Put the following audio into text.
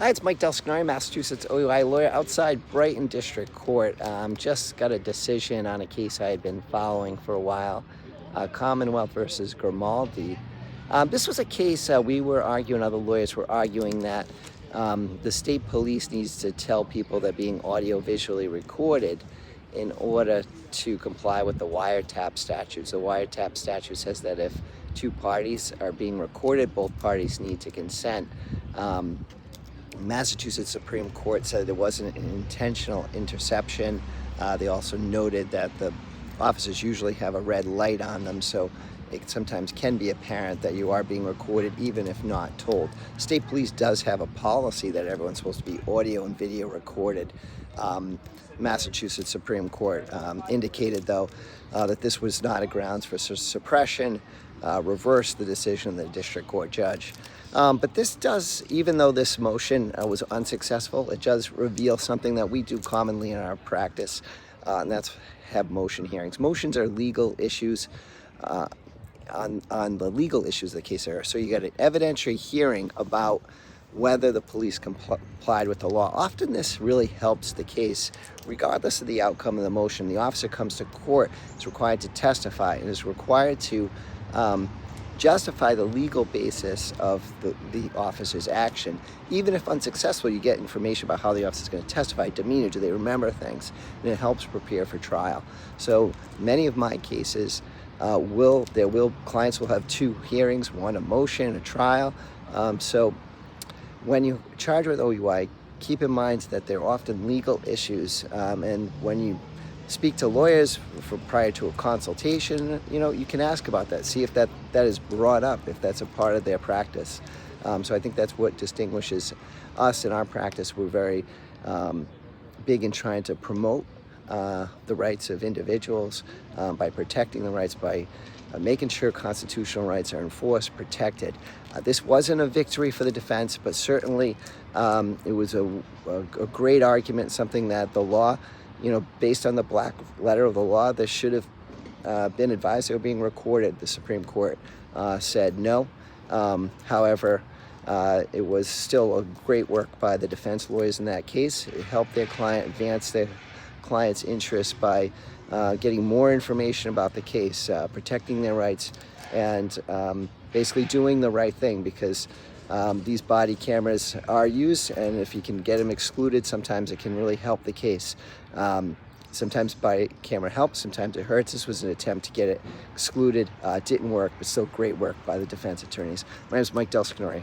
Hi, it's Mike Delsknari, Massachusetts OUI lawyer outside Brighton District Court. Just got a decision on a case I had been following for a while, Commonwealth versus Grimaldi. This was a case we were arguing, other lawyers were arguing that the state police needs to tell people they're being audio-visually recorded in order to comply with the Wiretap statute. The Wiretap statute says that if two parties are being recorded, both parties need to consent. Massachusetts Supreme Court said there wasn't an intentional interception. They also noted that the officers usually have a red light on them, so it sometimes can be apparent that you are being recorded even if not told. State police does have a policy that everyone's supposed to be audio and video recorded. Massachusetts Supreme Court indicated, though, that this was not a grounds for suppression, reversed the decision of the district court judge. But this does, even though this motion was unsuccessful, it does reveal something that we do commonly in our practice, and that's have motion hearings. Motions are legal issues on the legal issues of the case area. So you get an evidentiary hearing about whether the police complied with the law. Often this really helps the case. Regardless of the outcome of the motion, the officer comes to court, is required to testify, and is required to justify the legal basis of the officer's action. Even if unsuccessful, you get information about how the officer is going to testify, demeanor, do they remember things, and it helps prepare for trial. So many of my cases, clients will have two hearings, one a motion, a trial. So when you charge with OUI, keep in mind that they're often legal issues, and when you speak to lawyers prior to a consultation, you can ask about that, see if that is brought up, if that's a part of their practice. So I think that's what distinguishes us in our practice. We're very big in trying to promote the rights of individuals by protecting the rights, by making sure constitutional rights are enforced, protected. This wasn't a victory for the defense, but certainly it was a great argument, something that the law, based on the black letter of the law, this should have been advised they were being recorded. The Supreme Court said no. However, it was still a great work by the defense lawyers in that case. It helped their client advance their client's interests by getting more information about the case, protecting their rights, and basically doing the right thing, because these body cameras are used, and if you can get them excluded, sometimes it can really help the case. Sometimes body camera helps, sometimes it hurts. This was an attempt to get it excluded. It didn't work, but still great work by the defense attorneys. My name is Mike Delsknari.